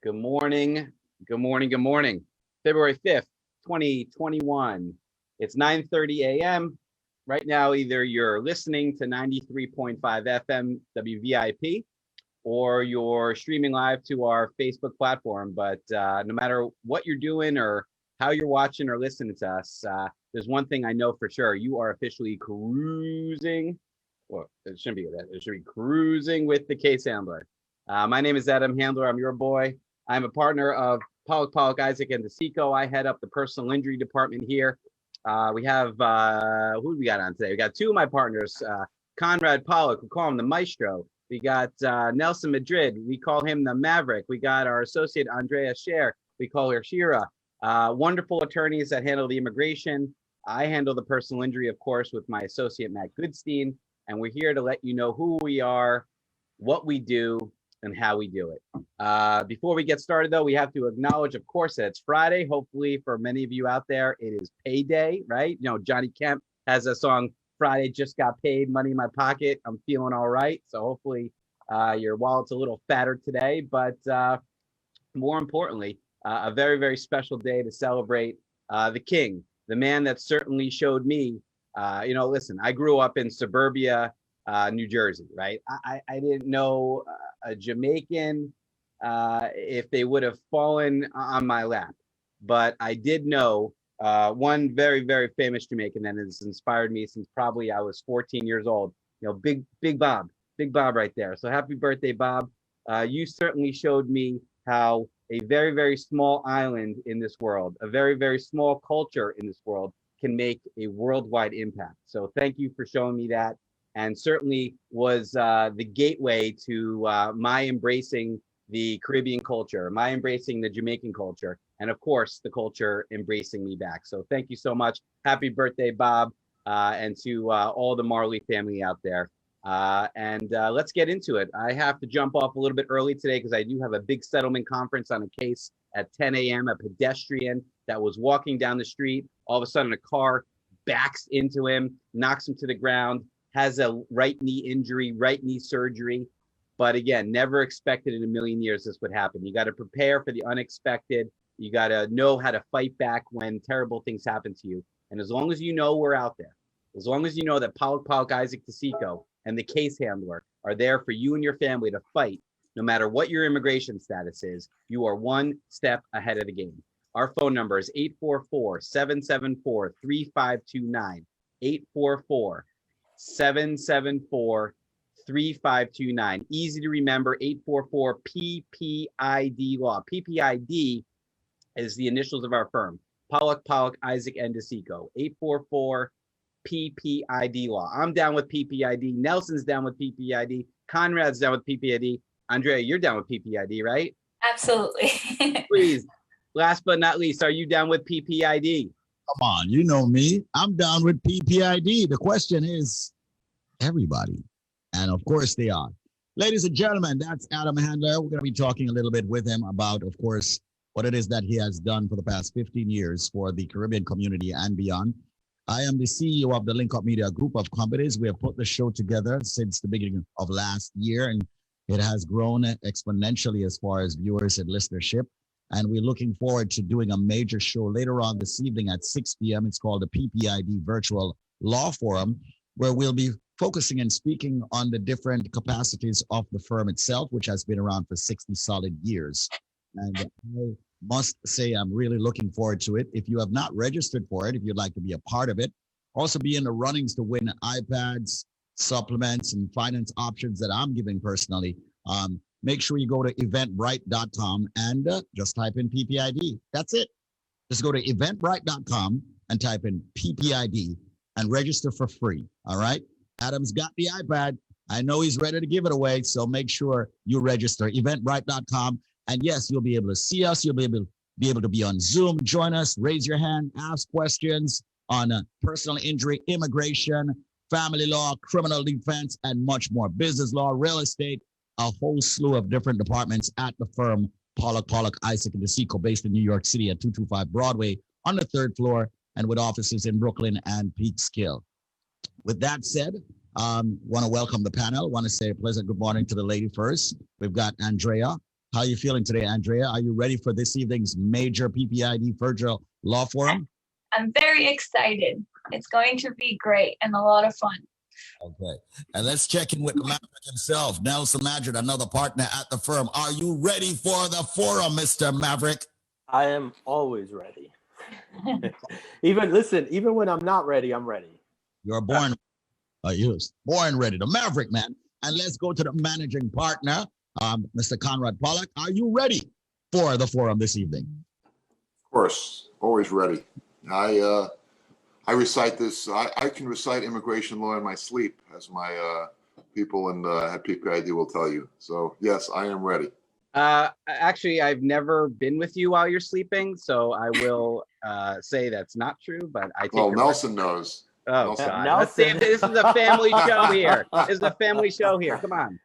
Good morning. Good morning. Good morning. February 5th, 2021. It's 9:30 a.m. Right now, either you're listening to 93.5 FM WVIP or you're streaming live to our Facebook platform. But no matter what you're doing or how you're watching or listening to us, there's one thing I know for sure. You are officially cruising. Well, it shouldn't be that. It should be cruising with the Case Handler. My name is Adam Handler. I'm your boy. I'm a partner of Pollock, Isaac, and DeSico. I head up the personal injury department here. We have, who do we got on today? We got two of my partners, Conrad Pollock, we call him the Maestro. We got Nelson Madrid, we call him the Maverick. We got our associate, Andrea Scher, we call her Shira. Wonderful attorneys that handle the immigration. I handle the personal injury, of course, with my associate, Matt Goodstein. And we're here to let you know who we are, what we do, and how we do it. Before we get started, though, we have to acknowledge, of course, that it's Friday. Hopefully, for many of you out there, it is payday, right? You know, Johnny Kemp has a song, Friday Just Got Paid, Money in My Pocket. I'm feeling all right. So hopefully your wallet's a little fatter today. But more importantly, a very, very special day to celebrate the king, the man that certainly showed me, listen, I grew up in suburbia, New Jersey, right? I didn't know a Jamaican if they would have fallen on my lap, but I did know one very, very famous Jamaican that has inspired me since probably I was 14 years old. You know, Big Bob right there. So happy birthday, Bob. You certainly showed me how a very, very small island in this world, a very, very small culture in this world can make a worldwide impact. So thank you for showing me that. And certainly was the gateway to my embracing the Caribbean culture, my embracing the Jamaican culture, and of course, the culture embracing me back. So thank you so much. Happy birthday, Bob, and to all the Marley family out there. Let's get into it. I have to jump off a little bit early today because I do have a big settlement conference on a case at 10 a.m. A pedestrian that was walking down the street. All of a sudden, a car backs into him, knocks him to the ground, has a right knee injury, right knee surgery. But again, never expected in a million years this would happen. You got to prepare for the unexpected. You got to know how to fight back when terrible things happen to you. And as long as you know we're out there, as long as you know that Pollock, Isaac, DeSico, and the Case Handler are there for you and your family to fight, no matter what your immigration status is, you are one step ahead of the game. Our phone number is 844-774-3529, 844-774-3529. Easy to remember, 844 PPID law. PPID is the initials of our firm, Pollock, Isaac, and DeSico. 844 PPID law. I'm down with PPID. Nelson's down with PPID. Conrad's down with PPID. Andrea, you're down with PPID, right? Absolutely. Please, last but not least, are you down with PPID? Come on, you know me. I'm down with PPID. The question is, everybody. And of course they are. Ladies and gentlemen, that's Adam Handler. We're going to be talking a little bit with him about, of course, what it is that he has done for the past 15 years for the Caribbean community and beyond. I am the CEO of the Link Up Media group of companies. We have put the show together since the beginning of last year, and it has grown exponentially as far as viewers and listenership. And we're looking forward to doing a major show later on this evening at 6 p.m. It's called the PPID Virtual Law Forum, where we'll be focusing and speaking on the different capacities of the firm itself, which has been around for 60 solid years. And I must say I'm really looking forward to it. If you have not registered for it, if you'd like to be a part of it, also be in the runnings to win iPads, supplements, and finance options that I'm giving personally. Make sure you go to eventbrite.com and just type in PPID. That's it. Just go to eventbrite.com and type in PPID and register for free. All right. Adam's got the iPad. I know he's ready to give it away. So make sure you register eventbrite.com. And yes, you'll be able to see us. You'll be able to be on Zoom, join us, raise your hand, ask questions on personal injury, immigration, family law, criminal defense, and much more. Business law, real estate, a whole slew of different departments at the firm Pollock, Isaac, and DeSico, based in New York City at 225 Broadway on the 3rd floor and with offices in Brooklyn and Peekskill. With that said, want to welcome the panel. Want to say a pleasant good morning to the lady first. We've got Andrea How are you feeling today, Andrea? Are you ready for this evening's major PPID Virtual Law Forum? I'm very excited. It's going to be great and a lot of fun. Okay. And let's check in with the Maverick himself, Nelson Madrid, another partner at the firm. Are you ready for the forum, Mr. Maverick? I am always ready. Even when I'm not ready, I'm ready. You're born ready. The Maverick, man. And let's go to the managing partner, Mr. Conrad Pollack. Are you ready for the forum this evening? Of course, always ready. I recite this. I can recite immigration law in my sleep, as my people at PPID will tell you. So yes, I am ready. Actually, I've never been with you while you're sleeping, so I will say that's not true. But I take. Well, Nelson knows. Oh Nelson. God! Nelson. Let's see if this is a family show here. This is a family show here. Come on.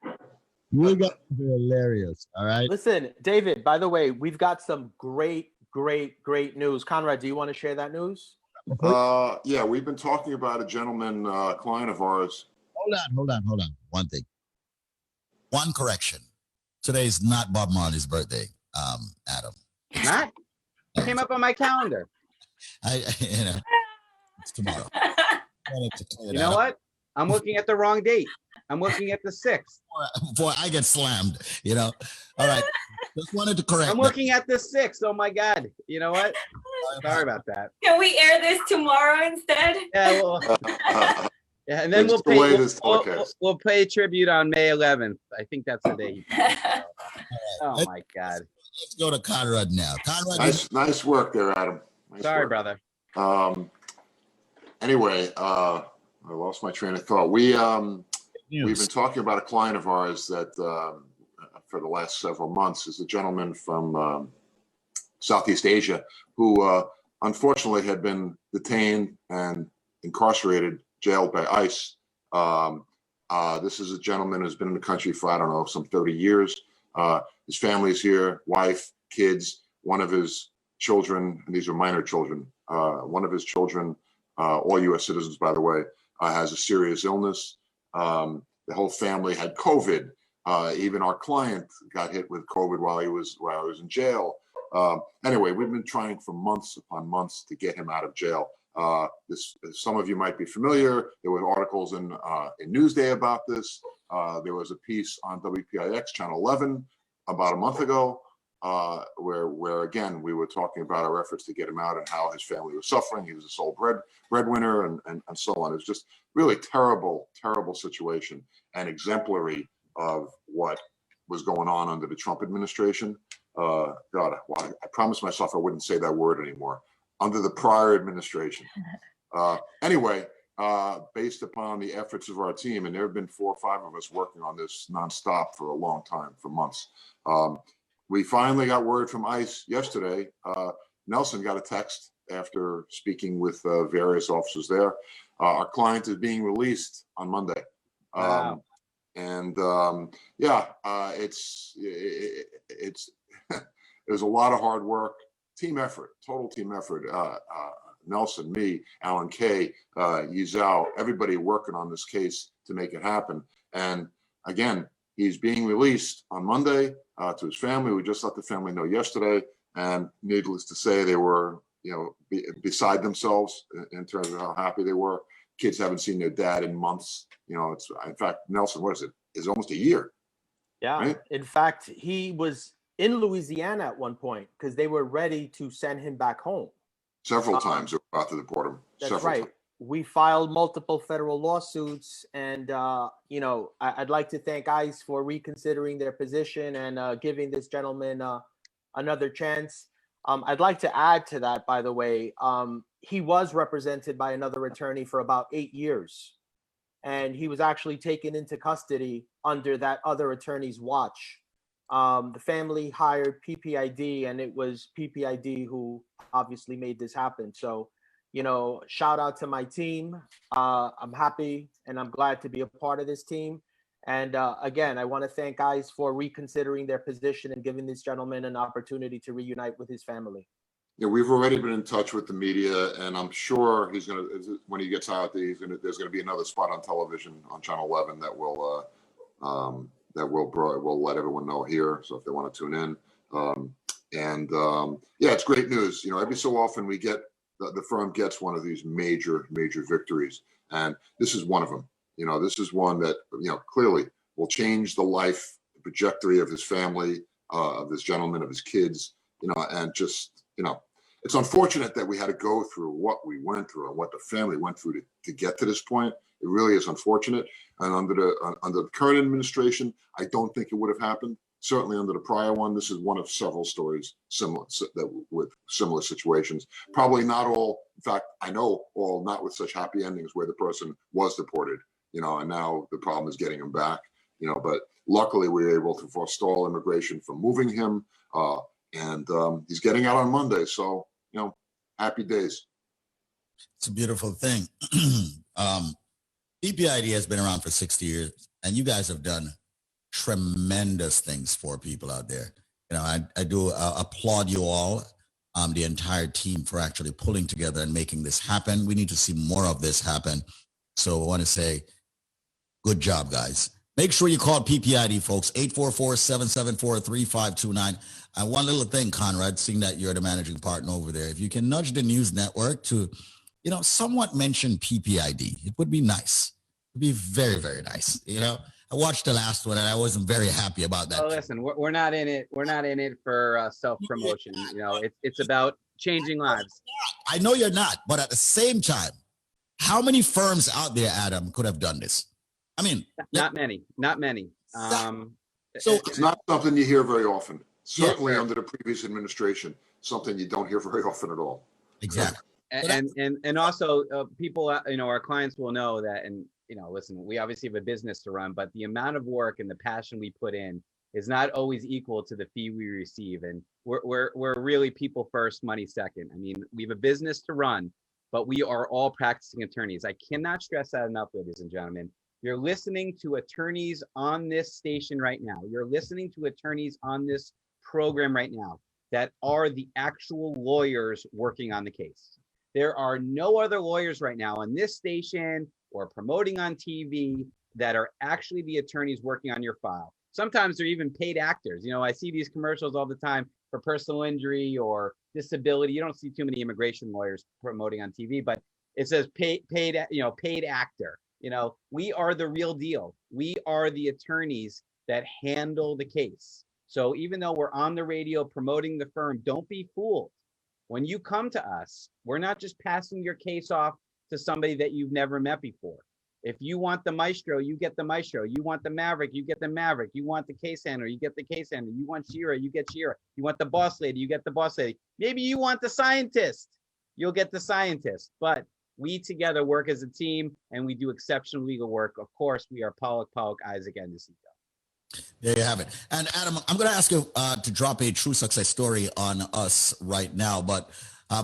You guys are hilarious. All right. Listen, David, by the way, we've got some great news. Conrad, do you want to share that news? Yeah, we've been talking about a gentleman, client of ours. Hold on. One thing. One correction. Today's not Bob Marley's birthday, Adam. Not? It came up on my calendar. It's tomorrow. You know what? I'm looking at the wrong date. I'm looking at the 6th. Boy, I get slammed, All right. Just wanted to correct. I'm looking at the 6th. Oh my God. You know what? Sorry about that. Can we air this tomorrow instead? Yeah, well, yeah, and then we'll pay tribute on May 11th. I think that's the day. Oh my God. Let's go to Conrad now. Conrad, Nice work there, Adam. Sorry, brother. Anyway, I lost my train of thought. We've been talking about a client of ours that for the last several months is a gentleman from Southeast Asia who unfortunately had been detained and incarcerated, jailed by ICE. This is a gentleman who's been in the country for, I don't know, some 30 years. His family's here, wife, kids, one of his children, and these are minor children. One of his children, all U.S. citizens, by the way, has a serious illness. The whole family had COVID. Even our client got hit with COVID while he was in jail. Anyway, we've been trying for months upon months to get him out of jail. Some of you might be familiar. There were articles in Newsday about this. There was a piece on WPIX Channel 11 about a month ago, where again we were talking about our efforts to get him out and how his family was suffering. He was a sole breadwinner and so on. It was just really terrible situation and exemplary of what was going on under the Trump administration. God, I promised myself I wouldn't say that word anymore. Under the prior administration. Anyway, based upon the efforts of our team, and there have been 4 or 5 of us working on this nonstop for a long time, for months. We finally got word from ICE yesterday. Nelson got a text after speaking with various officers there. Our client is being released on Monday. Wow. It's it was a lot of hard work, team effort, total team effort. Nelson, me, Alan Kay, Yizao, everybody working on this case to make it happen. And again, he's being released on Monday to his family. We just let the family know yesterday, and needless to say, they were, beside themselves in terms of how happy they were. Kids haven't seen their dad in months. It's, in fact, Nelson, what is it? It's almost a year. Yeah. Right? In fact, he was in Louisiana at one point because they were ready to send him back home. Several times they were about to deport him. That's right. Times. We filed multiple federal lawsuits, and I'd like to thank ICE for reconsidering their position and giving this gentleman another chance. I'd like to add to that, by the way, he was represented by another attorney for about 8 years, and he was actually taken into custody under that other attorney's watch. The family hired PPID, and it was PPID who obviously made this happen. So, shout out to my team. I'm happy and I'm glad to be a part of this team. And again, I want to thank ICE for reconsidering their position and giving this gentleman an opportunity to reunite with his family. Yeah, we've already been in touch with the media, and I'm sure he's going to, when he gets out, there's going to be another spot on television on Channel 11 that will that we'll let everyone know here. So if they want to tune in, yeah, it's great news. You know, every so often we get the firm gets one of these major victories, and this is one of them. You know, this is one that, you know, clearly will change the life, the trajectory of his family, of this gentleman, of his kids. You know, and just, you know, it's unfortunate that we had to go through what we went through and what the family went through to get to this point. It really is unfortunate. And under the current administration, I don't think it would have happened. Certainly under the prior one, this is one of several stories with similar situations. Probably not all. In fact, I know all not with such happy endings where the person was deported. You know, and now the problem is getting him back. You know, but luckily we were able to forestall immigration from moving him. And he's getting out on Monday. So, you know, happy days. It's a beautiful thing. PPID has been around for 60 years, and you guys have done tremendous things for people out there. You know, I do applaud you all, the entire team, for actually pulling together and making this happen. We need to see more of this happen. So I want to say, good job, guys. Make sure you call PPID, folks, 844-774-3529. And one little thing, Conrad, seeing that you're the managing partner over there, if you can nudge the news network to, you know, somewhat mention PPID, it would be nice. It'd be very, very nice. You know, I watched the last one and I wasn't very happy about that. Oh, listen, we're not in it. We're not in it for self-promotion. You know, it's about changing lives. I know you're not, but at the same time, how many firms out there, Adam, could have done this? I mean, not many. So it's not something you hear very often. Certainly yes, under the previous administration, something you don't hear very often at all. Exactly. And also people, you know, our clients will know that, and, you know, listen, we obviously have a business to run, but the amount of work and the passion we put in is not always equal to the fee we receive. And we're really people first, money second. I mean, we have a business to run, but we are all practicing attorneys. I cannot stress that enough, ladies and gentlemen. You're listening to attorneys on this station right now. You're listening to attorneys on this program right now that are the actual lawyers working on the case. There are no other lawyers right now on this station or promoting on TV that are actually the attorneys working on your file. Sometimes they're even paid actors. You know, I see these commercials all the time for personal injury or disability. You don't see too many immigration lawyers promoting on TV, but it says paid actor. You know, we are the real deal. We are the attorneys that handle the case. So even though we're on the radio promoting the firm, don't be fooled. When you come to us, we're not just passing your case off to somebody that you've never met before. If you want the maestro, you get the maestro. You want the maverick, you get the maverick. You want the case handler, you get the case handler. You want Shira, you get Shira. You want the boss lady, you get the boss lady. Maybe you want the scientist, you'll get the scientist. But we together work as a team, and we do exceptional legal work. Of course, we are Pollock, Isaac, and DeCito. There you have it. And Adam, I'm going to ask you to drop a true success story on us right now. But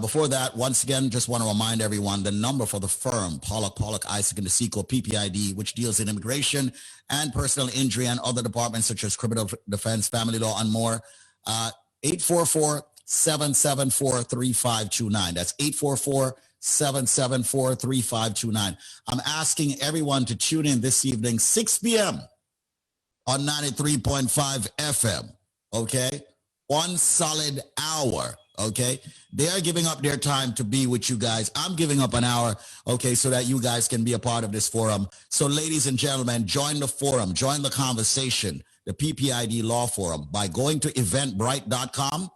before that, once again, just want to remind everyone the number for the firm, Pollock, Isaac, and DeCito, PPID, which deals in immigration and personal injury and other departments such as criminal defense, family law, and more. 844-774-3529. That's 844-774-3529. I'm asking everyone to tune in this evening, 6 p.m. on 93.5 FM, okay? 1 solid hour, okay? They are giving up their time to be with you guys. I'm giving up an hour, okay, so that you guys can be a part of this forum. So ladies and gentlemen, join the forum, join the conversation, the PPID Law Forum, by going to eventbrite.com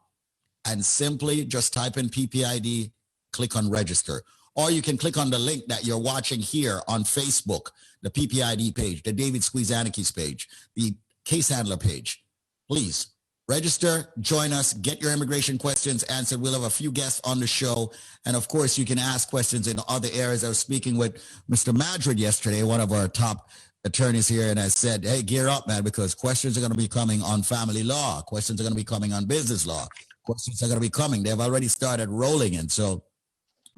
and simply just type in PPID, click on register. Or you can click on the link that you're watching here on Facebook, the PPID page, the David Squeezanakis page, the case handler page. Please register, join us, get your immigration questions answered. We'll have a few guests on the show. And of course, you can ask questions in other areas. I was speaking with Mr. Madrid yesterday, one of our top attorneys here, and I said, hey, gear up, man, because questions are going to be coming on family law. Questions are going to be coming on business law. Questions are going to be coming. They've already started rolling. And so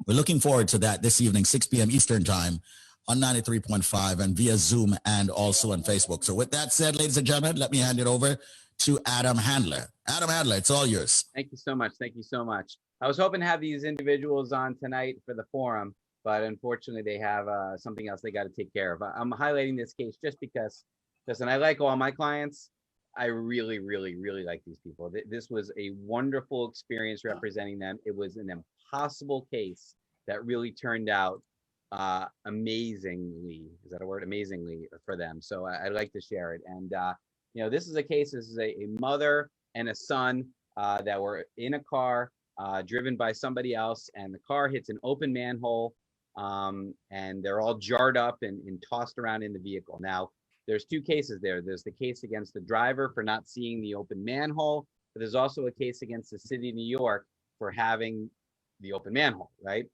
we're looking forward to that this evening, 6 p.m. Eastern time on 93.5 and via Zoom and also on Facebook. So with that said, ladies and gentlemen, let me hand it over to Adam Handler. Adam Handler, it's all yours. Thank you so much. Thank you so much. I was hoping to have these individuals on tonight for the forum, but unfortunately they have something else they got to take care of. I'm highlighting this case just because Listen, I like all my clients. I really, really, really like these people. This was a wonderful experience representing them. It was an impossible case that really turned out amazingly. Is that a word? Amazingly for them. So I'd like to share it. And this is a case. This is a mother and a son that were in a car driven by somebody else, and the car hits an open manhole, and they're all jarred up and tossed around in the vehicle. Now, there's two cases there. There's the case against the driver for not seeing the open manhole, but there's also a case against the city of New York for having the open manhole, right?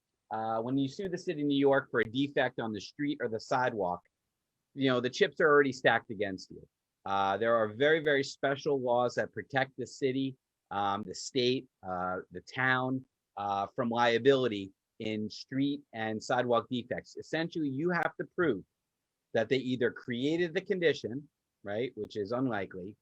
When you sue the city of New York for a defect on the street or the sidewalk, the chips are already stacked against you. There are very, very special laws that protect the city, the state, the town from liability in street and sidewalk defects. Essentially, you have to prove that they either created the condition, right, which is unlikely,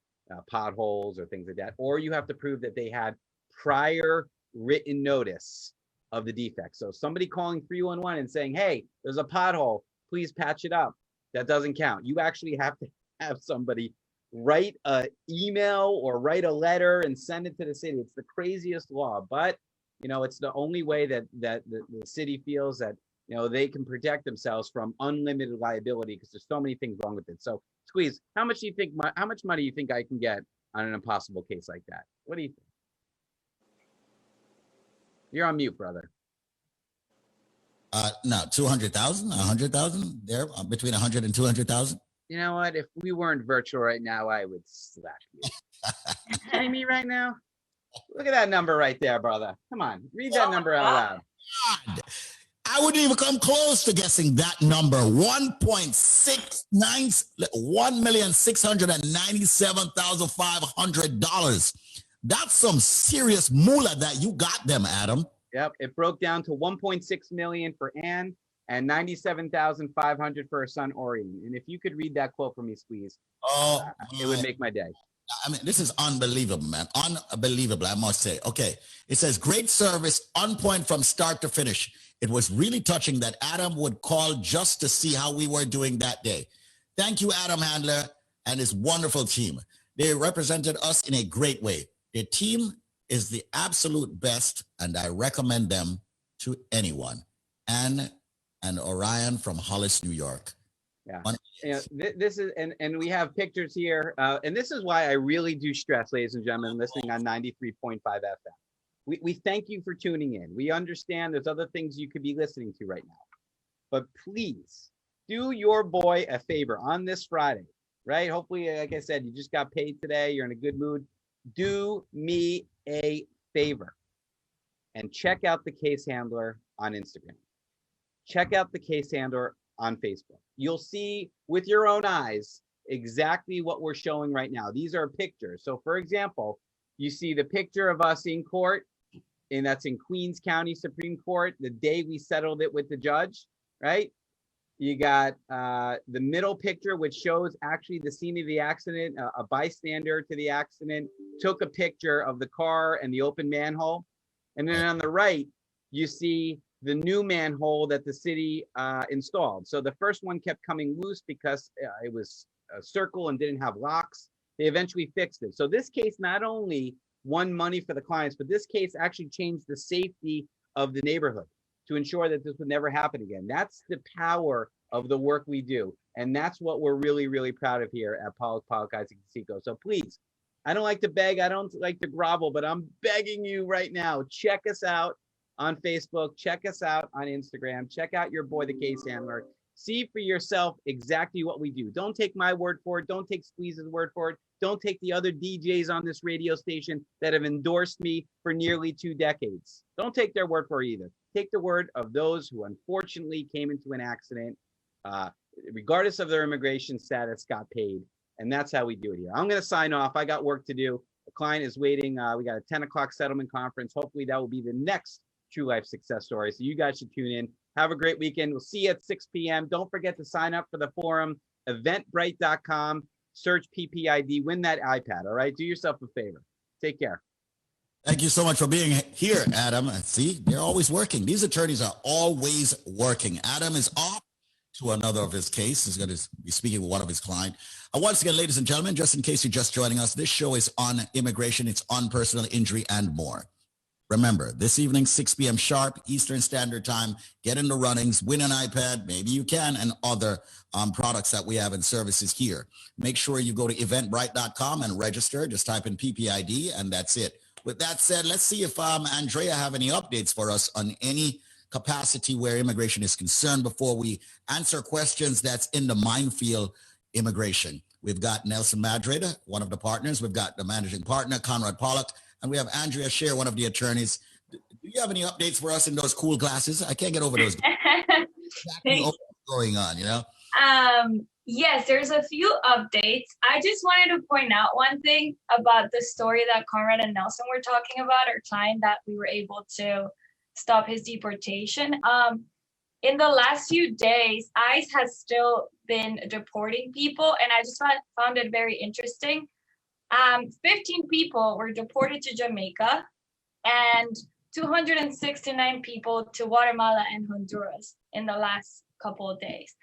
potholes or things like that, or you have to prove that they had prior written notice of the defect. So somebody calling 311 and saying, hey, there's a pothole, please patch it up, that doesn't count. You actually have to have somebody write an email or write a letter and send it to the city. It's the craziest law, but it's the only way that the city feels that they can protect themselves from unlimited liability, because there's so many things wrong with it. So, Squeeze, how much money do you think I can get on an impossible case like that? What do you think? You're on mute, brother. No, 200,000, 100,000, there between 100 and 200,000. You know what? If we weren't virtual right now, I would slap you. You kidding me right now? Look at that number right there, brother. Come on, read that number out loud. God, I wouldn't even come close to guessing that number. $1,697,500. That's some serious moolah that you got them, Adam. Yep, it broke down to 1.6 million for Ann and 97,500 for her son Orion. And if you could read that quote for me, Squeeze, it would make my day. I mean, this is unbelievable, man. Unbelievable, I must say. Okay, it says great service, on point from start to finish. It was really touching that Adam would call just to see how we were doing that day. Thank you, Adam Handler and his wonderful team. They represented us in a great way. Their team is the absolute best, and I recommend them to anyone. Ann and Orion from Hollis, New York. Yeah, this is, and we have pictures here, and this is why I really do stress, ladies and gentlemen, listening on 93.5 FM. We thank you for tuning in. We understand there's other things you could be listening to right now, but please do your boy a favor on this Friday, right? Hopefully, like I said, you just got paid today. You're in a good mood. Do me a favor and check out the case handler on Instagram. Check out the case handler on Facebook. You'll see with your own eyes exactly what we're showing right now. These are pictures. So for example, you see the picture of us in court, and that's in Queens County Supreme Court, the day we settled it with the judge, right? You got the middle picture, which shows actually the scene of the accident. A bystander to the accident took a picture of the car and the open manhole. And then on the right, you see the new manhole that the city installed. So the first one kept coming loose because it was a circle and didn't have locks. They eventually fixed it. So this case not only won money for the clients, but this case actually changed the safety of the neighborhood to ensure that this would never happen again. That's the power of the work we do. And that's what we're really, really proud of here at Pollock, Isaac, Seco. So please, I don't like to beg, I don't like to grovel, but I'm begging you right now, check us out on Facebook, check us out on Instagram, check out your boy, the case handler. See for yourself exactly what we do. Don't take my word for it. Don't take Squeeze's word for it. Don't take the other DJs on this radio station that have endorsed me for nearly 2 decades. Don't take their word for it either. Take the word of those who unfortunately came into an accident, regardless of their immigration status, got paid. And that's how we do it here. I'm going to sign off. I got work to do. The client is waiting. We got a 10 o'clock settlement conference. Hopefully that will be the next True Life Success Story. So you guys should tune in. Have a great weekend. We'll see you at 6 p.m. Don't forget to sign up for the forum, eventbrite.com. Search PPID. Win that iPad. All right. Do yourself a favor. Take care. Thank you so much for being here, Adam. See, they're always working. These attorneys are always working. Adam is off. to another of his case. He's going to be speaking with one of his clients. Once again, ladies and gentlemen, just in case you're just joining us, this show is on immigration, it's on personal injury and more. Remember, this evening, 6 p.m. sharp, Eastern Standard Time, get in the runnings, win an iPad, maybe you can, and other products that we have and services here. Make sure you go to eventbrite.com and register. Just type in PPID, and that's it. With that said, let's see if Andrea have any updates for us on any capacity where immigration is concerned before we answer questions that's in the minefield immigration. We've got Nelson Madrid, one of the partners. We've got the managing partner, Conrad Pollock, and we have Andrea Scher, one of the attorneys. Do you have any updates for us in those cool glasses? I can't get over those. Exactly what's going on, you know? Yes, there's a few updates. I just wanted to point out one thing about the story that Conrad and Nelson were talking about, our client that we were able to stop his deportation. In the last few days, ICE has still been deporting people, and I just found it very interesting. 15 people were deported to Jamaica and 269 people to Guatemala and Honduras in the last couple of days.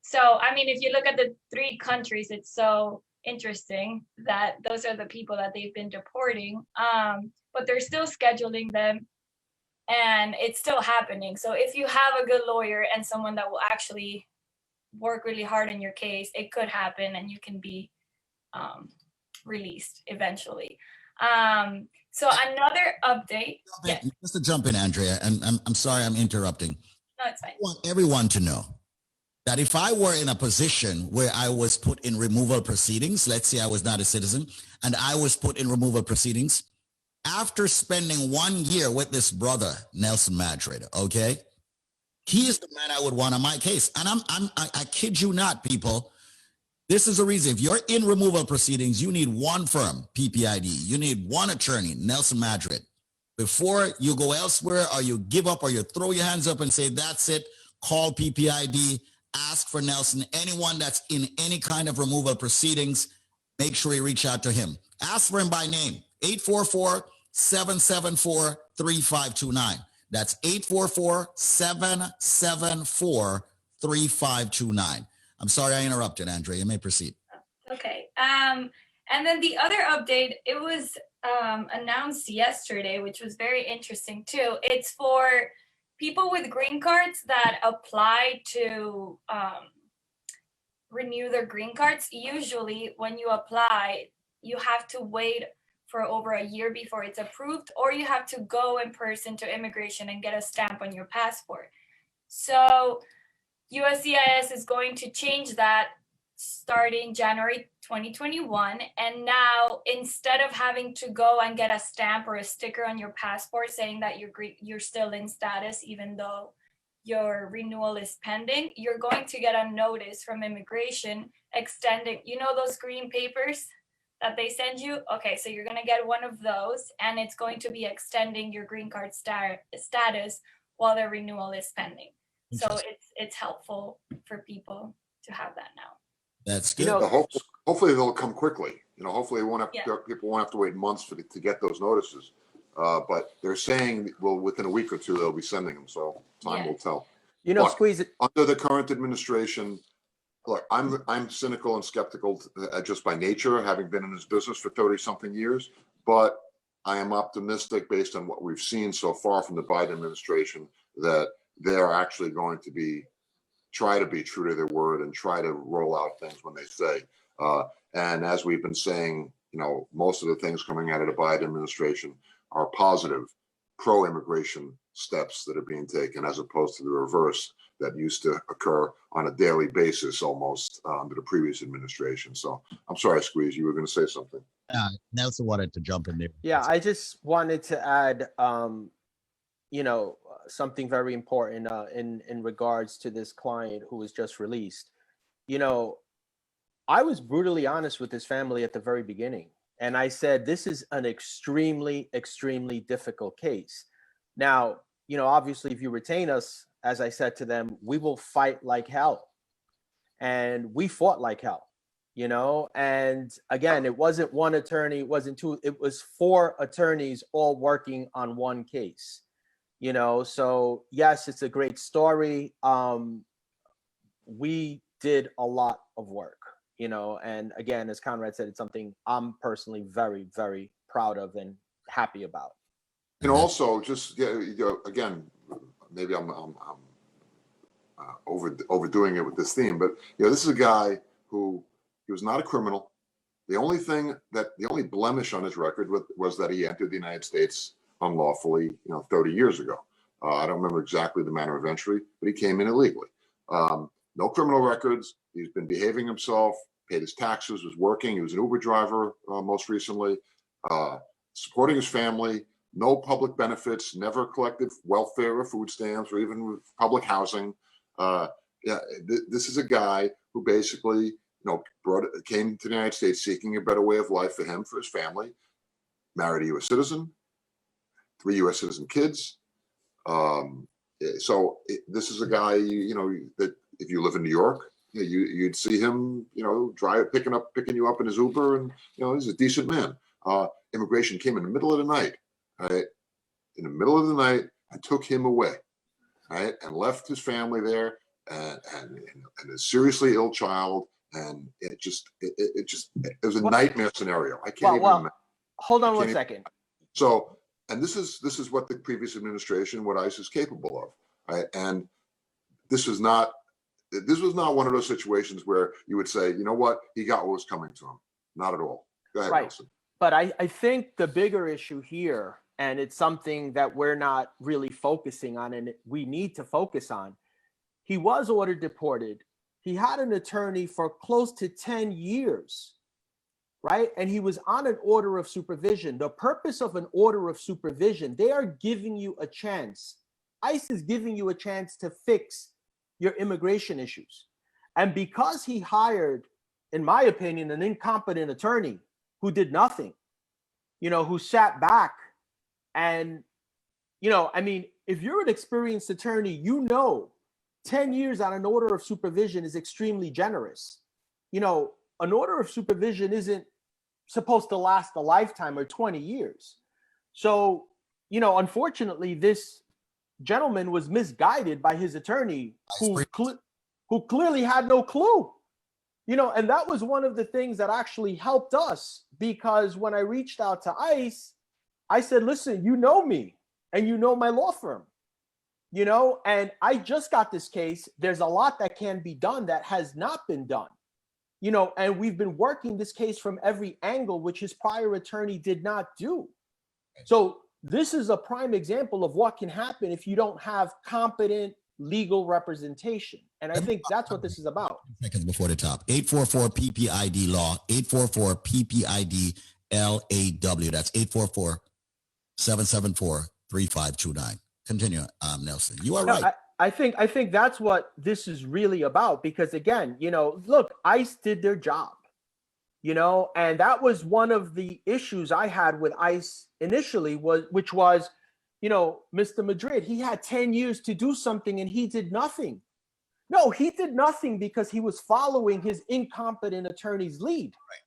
So, I mean, if you look at the three countries, it's so interesting that those are the people that they've been deporting, but they're still scheduling them and it's still happening. So if you have a good lawyer and someone that will actually work really hard in your case, it could happen and you can be released eventually. So another update. Yes. Just to jump in, Andrea, and I'm sorry I'm interrupting. No, it's fine. I want everyone to know that if I were in a position where I was put in removal proceedings, let's say I was not a citizen, and I was put in removal proceedings, after spending 1 year with this brother, Nelson Madrid, okay, he is the man I would want on my case. And I kid you not, people. This is the reason. If you're in removal proceedings, you need one firm, PPID. You need one attorney, Nelson Madrid. Before you go elsewhere or you give up or you throw your hands up and say, that's it, call PPID, ask for Nelson. Anyone that's in any kind of removal proceedings, make sure you reach out to him. Ask for him by name, 844-774-3529. That's 844-774-3529. I'm sorry I interrupted, Andrea. You may proceed. Okay. And then the other update, it was announced yesterday, which was very interesting too. It's for people with green cards that apply to renew their green cards. Usually when you apply, you have to wait for over a year before it's approved, or you have to go in person to immigration and get a stamp on your passport. So USCIS is going to change that starting January 2021. And now, instead of having to go and get a stamp or a sticker on your passport saying that you're still in status, even though your renewal is pending, you're going to get a notice from immigration extending, you know, those green papers that they send you? Okay, so you're gonna get one of those and it's going to be extending your green card status while their renewal is pending. So it's helpful for people to have that now. That's good. You know, Hopefully they'll come quickly. You know, hopefully people won't have to wait months to get those notices. But they're saying, well, within a week or two, they'll be sending them. So time will tell. You know, But Squeeze it. under the current administration, look, I'm cynical and skeptical just by nature, having been in this business for 30-something years. But I am optimistic based on what we've seen so far from the Biden administration that they're actually going to try to be true to their word and try to roll out things when they say. And as we've been saying, you know, most of the things coming out of the Biden administration are positive, pro-immigration steps that are being taken, as opposed to the reverse that used to occur on a daily basis almost under the previous administration. So I'm sorry, Squeeze, you were going to say something. Nelson wanted to jump in there. Yeah, I just wanted to add, you know, something very important in regards to this client who was just released. You know, I was brutally honest with his family at the very beginning. And I said, this is an extremely, extremely difficult case. Now, you know, obviously, if you retain us, as I said to them, we will fight like hell. And we fought like hell, you know, and again, it wasn't one attorney, it wasn't two, it was 4 attorneys all working on one case, you know. So yes, it's a great story. we did a lot of work, you know, and again, as Conrad said, it's something I'm personally very, very proud of and happy about. And also, just again, maybe I'm overdoing it with this theme, but this is a guy who he was not a criminal. The only blemish on his record was that he entered the United States unlawfully, 30 years ago. I don't remember exactly the manner of entry, but he came in illegally. No criminal records. He's been behaving himself, paid his taxes, was working. He was an Uber driver most recently, supporting his family. No public benefits, never collected welfare or food stamps or even public housing. This is a guy who basically, came to the United States seeking a better way of life for him, for his family, married a U.S. citizen, 3 U.S. citizen kids. This is a guy, that if you live in New York, you'd see him, picking you up in his Uber, and he's a decent man. Immigration came in the middle of the night, right? In the middle of the night, and took him away, right, and left his family there, and a seriously ill child, and it was a nightmare scenario. I can't even imagine. Hold on one second. So, and this is what the previous administration, what ICE is capable of, right? And this was not one of those situations where you would say, you know what, he got what was coming to him. Not at all. Go ahead, Right. Nelson. But I think the bigger issue here, and it's something that we're not really focusing on, and we need to focus on, he was ordered deported. He had an attorney for close to 10 years, right? And he was on an order of supervision. The purpose of an order of supervision, they are giving you a chance. ICE is giving you a chance to fix your immigration issues. And because he hired, in my opinion, an incompetent attorney who did nothing, who sat back and, if you're an experienced attorney, 10 years on an order of supervision is extremely generous. An order of supervision isn't supposed to last a lifetime or 20 years. So, unfortunately, this gentleman was misguided by his attorney who clearly had no clue. And that was one of the things that actually helped us, because when I reached out to ICE, I said, listen, you know me and you know my law firm, and I just got this case. There's a lot that can be done that has not been done, and we've been working this case from every angle, which his prior attorney did not do. So this is a prime example of what can happen if you don't have competent legal representation. And I think that's what this is about. Seconds before the top. 844 PPID law, 844 PPID LAW. That's 844 774 3529. Continue, Nelson. You are right. I think that's what this is really about, because again, look, ICE did their job, and that was one of the issues I had with ICE initially, which was, Mr. Madrid, he had 10 years to do something and he did nothing. No, he did nothing because he was following his incompetent attorney's lead. Right.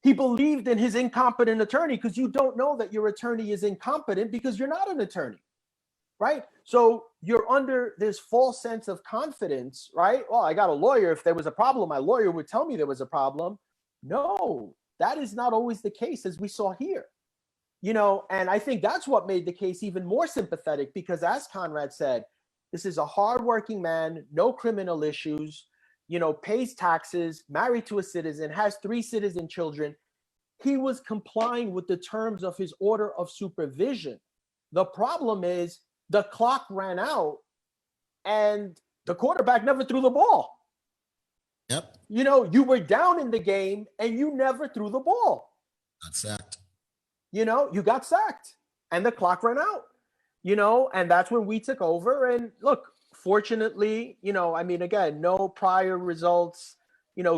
He believed in his incompetent attorney, because you don't know that your attorney is incompetent because you're not an attorney. Right? So you're under this false sense of confidence, right? Well, I got a lawyer. If there was a problem, my lawyer would tell me there was a problem. No, that is not always the case, as we saw here. And I think that's what made the case even more sympathetic, because as Conrad said, this is a hardworking man, no criminal issues, pays taxes, married to a citizen, has 3 citizen children. He was complying with the terms of his order of supervision. The problem is, the clock ran out and the quarterback never threw the ball. Yep. You were down in the game and you never threw the ball. Got sacked. You got sacked and the clock ran out, and that's when we took over. And look, fortunately, again, no prior results,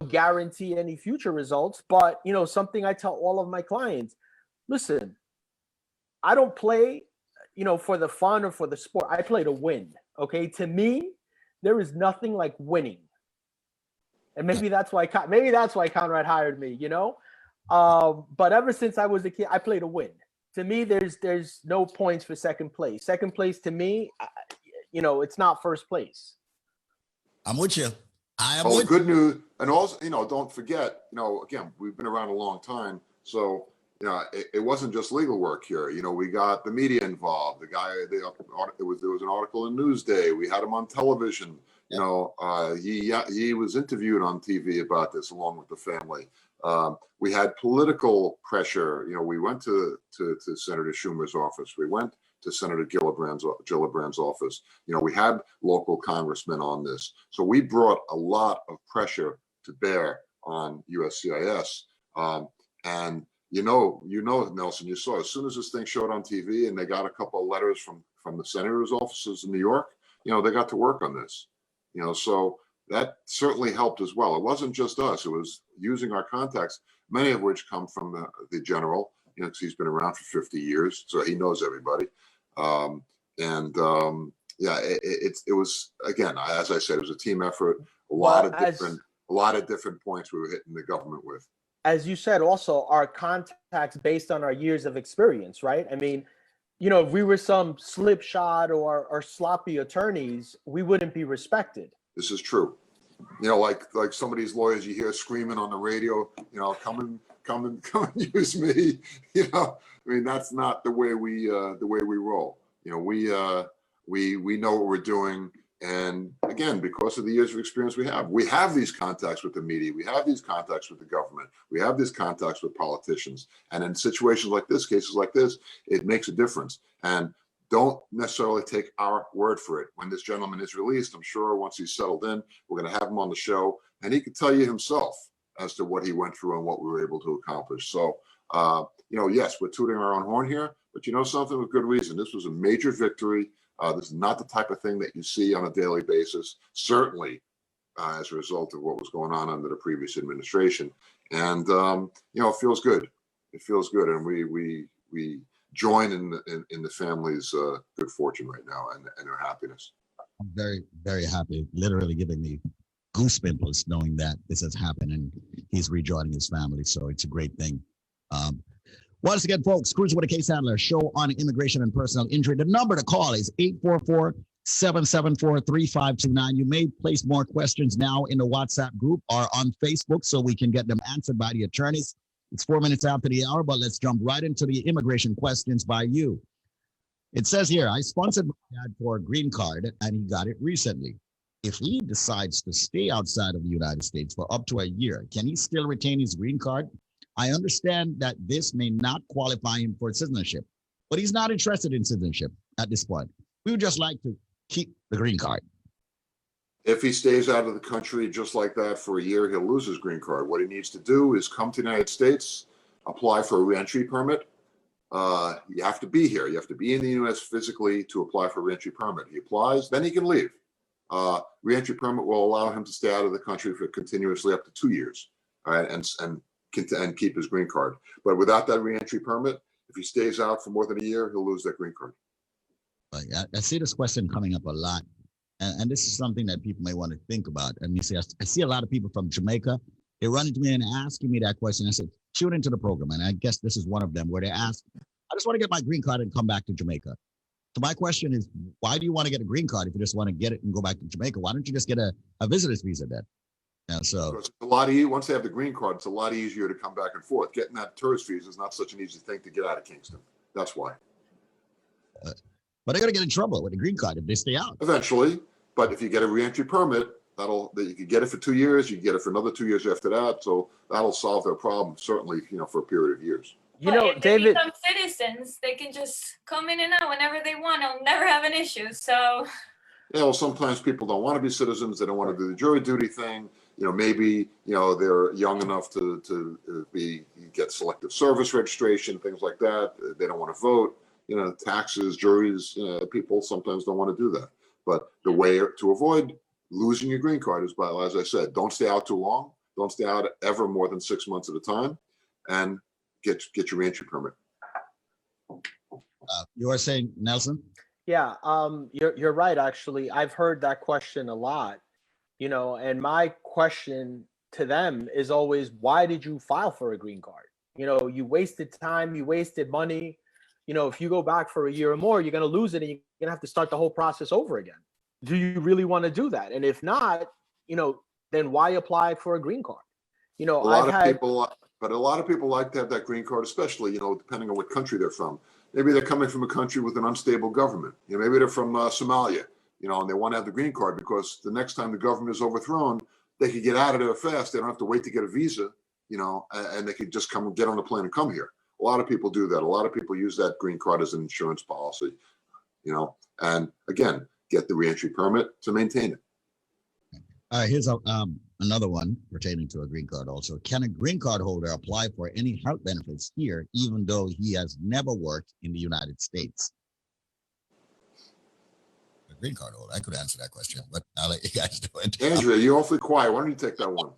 guarantee any future results. But, something I tell all of my clients, listen, I don't play for the fun or for the sport. I play to win. Okay. To me, there is nothing like winning. And maybe that's why Conrad hired me, but ever since I was a kid, I play to win. To me, there's no points for second place. Second place to me, it's not first place. I'm with you. I am Well, the with good news, and also, don't forget, again, we've been around a long time, so it wasn't just legal work here. We got the media involved. The guy, there was an article in Newsday. We had him on television. He was interviewed on TV about this along with the family. We had political pressure. We went to Senator Schumer's office. We went to Senator Gillibrand's office. We had local congressmen on this. So we brought a lot of pressure to bear on USCIS. And Nelson, you saw as soon as this thing showed on TV and they got a couple of letters from the senator's offices in New York, they got to work on this. So that certainly helped as well. It wasn't just us. It was using our contacts, many of which come from the general, because he's been around for 50 years, so he knows everybody. It was, again, as I said, it was a team effort. A lot of different points we were hitting the government with. As you said, also our contacts based on our years of experience, right? I mean, if we were some slipshod or sloppy attorneys, we wouldn't be respected. This is true. Like some of these lawyers you hear screaming on the radio, come and use me. I mean, that's not the way we roll. We know what we're doing. And again, because of the years of experience we have these contacts with the media, we have these contacts with the government, we have these contacts with politicians. And in situations like this, cases like this, it makes a difference. And don't necessarily take our word for it. When this gentleman is released, I'm sure once he's settled in, we're going to have him on the show, and he can tell you himself as to what he went through and what we were able to accomplish. So, yes, we're tooting our own horn here, but something with good reason. This was a major victory. This is not the type of thing that you see on a daily basis, certainly as a result of what was going on under the previous administration. And, it feels good. It feels good. And we join in the family's good fortune right now and their happiness. I'm very, very happy, literally giving me goosebumps knowing that this has happened and he's rejoining his family. So it's a great thing. Once again, folks, Cruising with a Case Handler, show on immigration and personal injury. The number to call is 844-774-3529. You may place more questions now in the WhatsApp group or on Facebook so we can get them answered by the attorneys. It's 4 minutes after the hour, but let's jump right into the immigration questions by you. It says here, I sponsored my dad for a green card and he got it recently. If he decides to stay outside of the United States for up to a year, can he still retain his green card? I understand that this may not qualify him for citizenship, but he's not interested in citizenship at this point. We would just like to keep the green card. If he stays out of the country just like that for a year, he'll lose his green card. What he needs to do is come to the United States, apply for a reentry permit. You have to be here. You have to be in the U.S. physically to apply for a reentry permit. He applies, then he can leave. Reentry permit will allow him to stay out of the country for continuously up to 2 years, all right, and keep his green card. But without that reentry permit, if he stays out for more than a year, he'll lose that green card. I see this question coming up a lot, and this is something that people may want to think about. And you see, I see a lot of people from Jamaica. They run into me and asking me that question. I said, tune into the program, and I guess this is one of them where they ask, I just want to get my green card and come back to Jamaica. So my question is, why do you want to get a green card if you just want to get it and go back to Jamaica? Why don't you just get a visitor's visa then? So it's a lot easier. Once they have the green card, it's a lot easier to come back and forth. Getting that tourist visa is not such an easy thing to get out of Kingston. That's why. But they're going to get in trouble with the green card if they stay out. Eventually. But if you get a reentry permit, you can get it for 2 years. You can get it for another 2 years after that. So that'll solve their problem, certainly, for a period of years. If David, they become citizens, they can just come in and out whenever they want. They'll never have an issue. So. Yeah, well, sometimes people don't want to be citizens. They don't want to do the jury duty thing. Maybe, they're young enough to get selective service registration, things like that. They don't want to vote, taxes, juries, people sometimes don't want to do that. But the way to avoid losing your green card is by, as I said, don't stay out too long. Don't stay out ever more than 6 months at a time, and get your reentry permit. You are saying, Nelson? Yeah, you're right. Actually, I've heard that question a lot. And my question to them is always, why did you file for a green card? You wasted time, you wasted money. If you go back for a year or more, you're going to lose it and you're going to have to start the whole process over again. Do you really want to do that? And if not, then why apply for a green card? You know, A lot of people, but a lot of people like to have that green card, especially, depending on what country they're from. Maybe they're coming from a country with an unstable government. Maybe they're from Somalia, and they want to have the green card because the next time the government is overthrown, they could get out of there fast. They don't have to wait to get a visa, and they could just come and get on the plane and come here. A lot of people do that. A lot of people use that green card as an insurance policy, and again, get the reentry permit to maintain it. Here's another one pertaining to a green card also. Can a green card holder apply for any health benefits here, even though he has never worked in the United States? A green card holder, I could answer that question, but I'll let you guys do it. Andrea, you're awfully quiet. Why don't you take that one?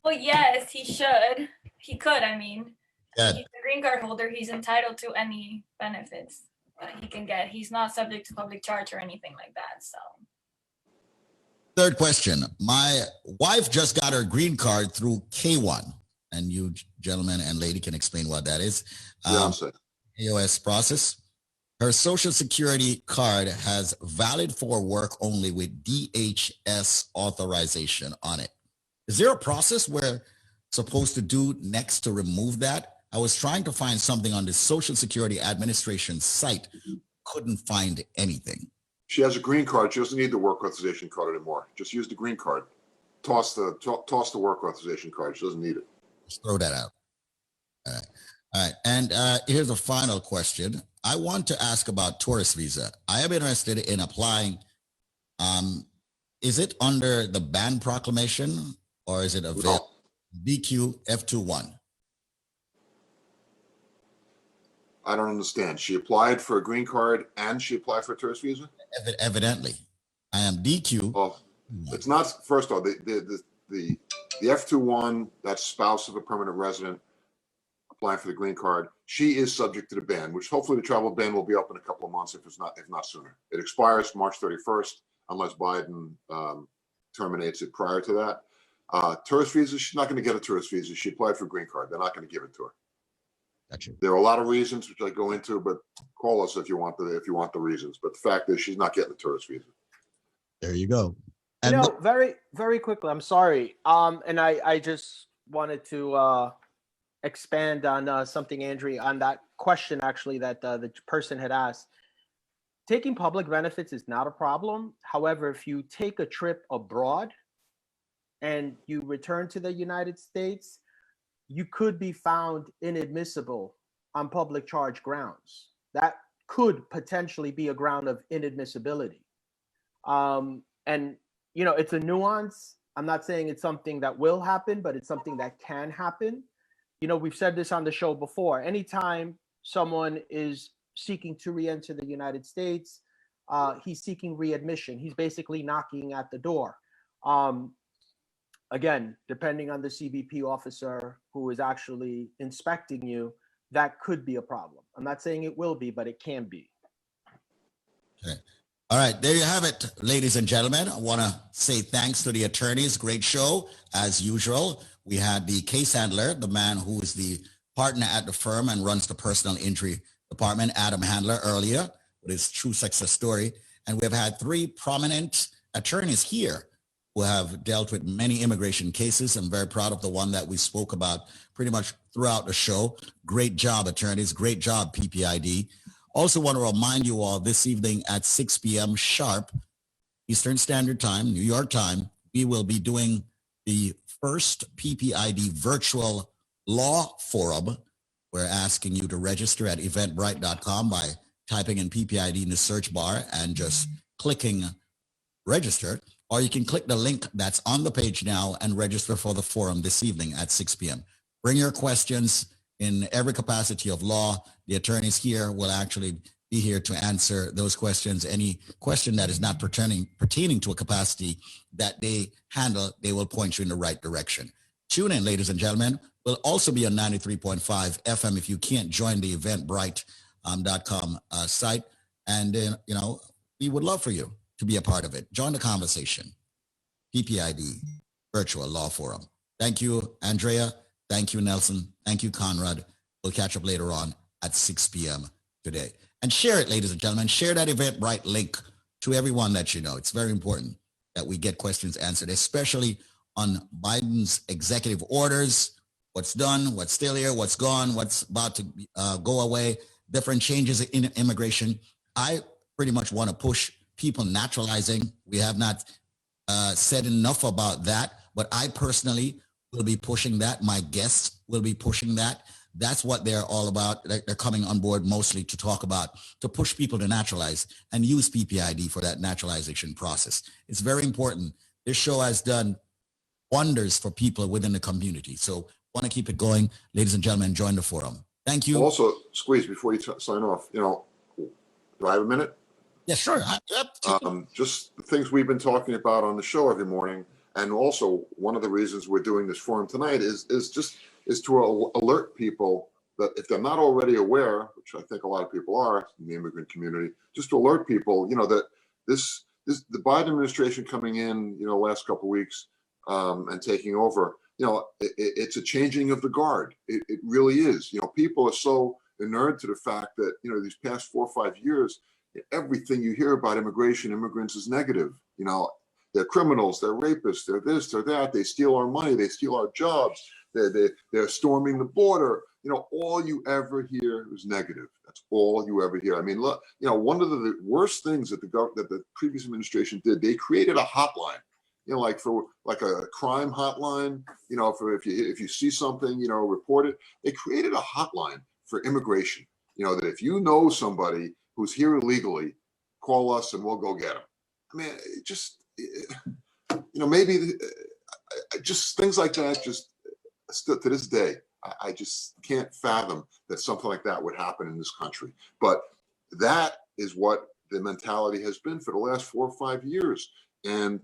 Well, yes, he should. He could, I mean. Good. He's a green card holder. He's entitled to any benefits that he can get. He's not subject to public charge or anything like that, so. Third question. My wife just got her green card through K1, and you gentlemen and lady can explain what that is. AOS process. Her social security card has valid for work only with DHS authorization on it. Is there a process we're supposed to do next to remove that? I was trying to find something on the Social Security Administration site. Couldn't find anything. She has a green card. She doesn't need the work authorization card anymore. Just use the green card. Toss the work authorization card. She doesn't need it. Just throw that out. All right. And here's a final question. I want to ask about tourist visa. I am interested in applying. Is it under the ban proclamation or is it available? BQ F21. I don't understand. She applied for a green card and she applied for a tourist visa? Evidently. I am DQ. Well, it's not, first of all, the F21, that's spouse of a permanent resident applying for the green card. She is subject to the ban, which hopefully the travel ban will be up in a couple of months, if not sooner. It expires March 31st, unless Biden terminates it prior to that. Tourist visa, she's not going to get a tourist visa. She applied for a green card. They're not going to give it to her. Gotcha. There are a lot of reasons which I go into, but call us if you want the reasons. But the fact is, she's not getting a tourist visa. There you go. And very, very quickly, I'm sorry. And I just wanted to expand on something, Andrea, on that question actually that the person had asked. Taking public benefits is not a problem. However, if you take a trip abroad and you return to the United States, you could be found inadmissible on public charge grounds. That could potentially be a ground of inadmissibility. And, it's a nuance. I'm not saying it's something that will happen, but it's something that can happen. We've said this on the show before. Anytime someone is seeking to re-enter the United States, he's seeking readmission. He's basically knocking at the door. Again, depending on the CBP officer who is actually inspecting you, that could be a problem. I'm not saying it will be, but it can be. Okay. All right, there you have it, ladies and gentlemen. I want to say thanks to the attorneys. Great show, as usual. We had the case handler, the man who is the partner at the firm and runs the personal injury department, Adam Handler, earlier with his true success story. And we've had three prominent attorneys here who have dealt with many immigration cases. I'm very proud of the one that we spoke about pretty much throughout the show. Great job, attorneys. Great job, PPID. Also want to remind you all this evening at 6 p.m. sharp, Eastern Standard Time, New York time, we will be doing the first PPID virtual law forum. We're asking you to register at eventbrite.com by typing in PPID in the search bar and just clicking register. Or you can click the link that's on the page now and register for the forum this evening at 6 p.m. Bring your questions in every capacity of law. The attorneys here will actually be here to answer those questions. Any question that is not pertaining to a capacity that they handle, they will point you in the right direction. Tune in, ladies and gentlemen. We'll also be on 93.5 FM if you can't join the eventbrite.com site. And, we would love for you to be a part of it. Join the conversation. PPID Virtual Law Forum. Thank you, Andrea. Thank you, Nelson. Thank you, Conrad. We'll catch up later on at 6 p.m. today. And share it, ladies and gentlemen. Share that Eventbrite link to everyone that you know. It's very important that we get questions answered, especially on Biden's executive orders, what's done, what's still here, what's gone, what's about to go away, different changes in immigration. I pretty much want to push people naturalizing. We have not said enough about that, but I personally will be pushing that. My guests will be pushing that. That's what they're all about. They're coming on board mostly to talk about, to push people to naturalize and use PPID for that naturalization process. It's very important. This show has done wonders for people within the community. So want to keep it going. Ladies and gentlemen, join the forum. Thank you. Also, Squeeze, before you sign off, do I have a minute? Yeah, sure. Just the things we've been talking about on the show every morning. And also one of the reasons we're doing this forum tonight is to alert people that if they're not already aware, which I think a lot of people are in the immigrant community, just to alert people, that the Biden administration coming in, last couple of weeks and taking over, it's a changing of the guard. It really is. People are so inured to the fact that, these past 4 or 5 years, everything you hear about immigrants is negative. They're criminals, they're rapists, they're this, they're that, they steal our money, they steal our jobs, they're storming the border. All you ever hear is negative. That's all you ever hear. I mean, look, one of the worst things that the previous administration did, they created a hotline, like a crime hotline, for if you see something, report it. They created a hotline for immigration, that if you know somebody who's here illegally, call us and we'll go get them. I mean, maybe just things like that, just still to this day, I just can't fathom that something like that would happen in this country. But that is what the mentality has been for the last 4 or 5 years. And,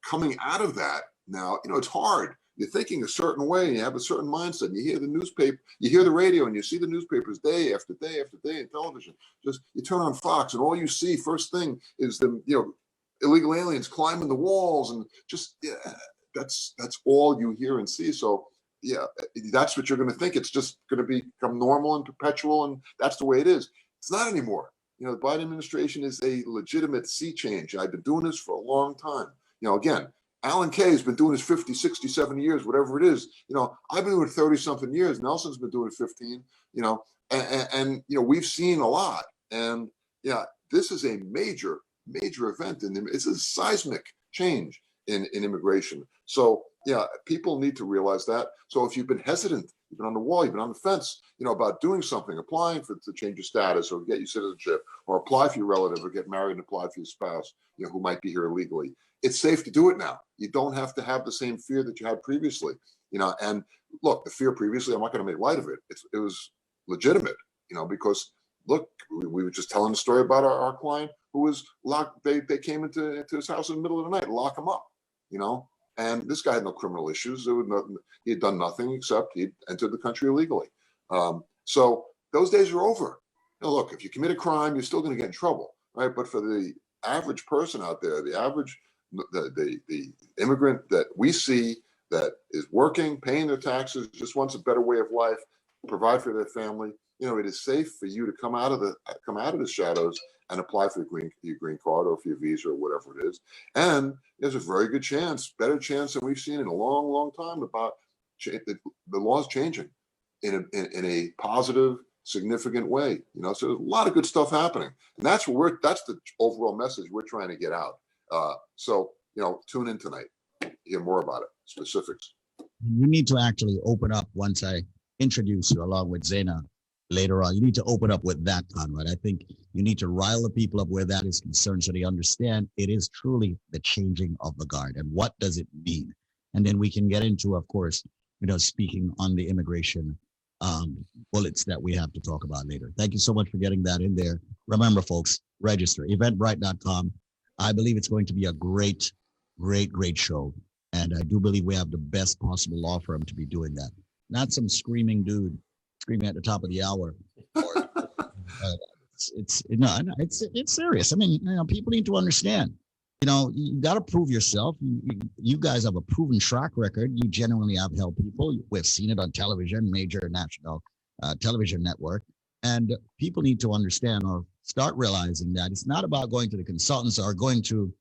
coming out of that now, it's hard. You're thinking a certain way, and you have a certain mindset, and you hear the newspaper, you hear the radio, and you see the newspapers day after day after day in television. Just you turn on Fox, and all you see first thing is the illegal aliens climbing the walls, and just that's all you hear and see. So that's what you're going to think. It's just going to become normal and perpetual, and that's the way it is. It's not anymore. The Biden administration is a legitimate sea change. I've been doing this for a long time. Again, Alan Kay has been doing this 50, 60, 70 years, whatever it is. I've been doing it 30 something years. Nelson's been doing it 15, and we've seen a lot. And this is a major event, and it's a seismic change in immigration. So people need to realize that. So if you've been hesitant, you've been on the wall, you've been on the fence, about doing something, applying to change your status or get your citizenship, or apply for your relative, or get married and apply for your spouse, who might be here illegally. It's safe to do it now. You don't have to have the same fear that you had previously. And look, the fear previously, I'm not going to make light of it. It was legitimate, because look, we were just telling the story about our client who was locked. They came into his house in the middle of the night, lock him up, and this guy had no criminal issues. He had done nothing except he'd entered the country illegally. So those days are over. Look, if you commit a crime, you're still going to get in trouble, right? But for the average person out there, the immigrant that we see that is working, paying their taxes, just wants a better way of life, provide for their family, it is safe for you to come out of the shadows and apply for your green card or for your visa or whatever it is. And there's a very good chance, better chance than we've seen in a long, long time about the laws changing in a positive, significant way. So there's a lot of good stuff happening, and that's the overall message we're trying to get out. So tune in tonight, hear more about it, specifics. You need to actually open up once I introduce you along with Zaina later on. You need to open up with that, Conrad. I think you need to rile the people up where that is concerned so they understand it is truly the changing of the guard and what does it mean. And then we can get into, of course, speaking on the immigration bullets that we have to talk about later. Thank you so much for getting that in there. Remember, folks, register, eventbrite.com. I believe it's going to be a great show. And I do believe we have the best possible law firm to be doing that. Not some screaming dude screaming at the top of the hour. Or, it's serious. I mean, people need to understand. You got to prove yourself. You guys have a proven track record. You genuinely have helped people. We've seen it on television, major national television network. And people need to understand or start realizing that it's not about going to the consultants or going to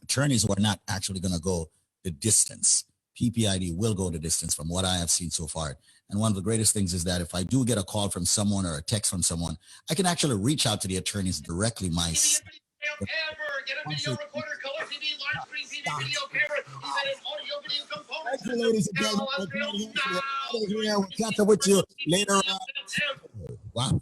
attorneys who are not actually going to go the distance. PPID will go the distance from what I have seen so far. And one of the greatest things is that if I do get a call from someone or a text from someone, I can actually reach out to the attorneys directly myself. Get a video recorder, color TV, widescreen TV, video camera, even an audio video component. Thank you, ladies and gentlemen. We'll catch up with you later on. Wow.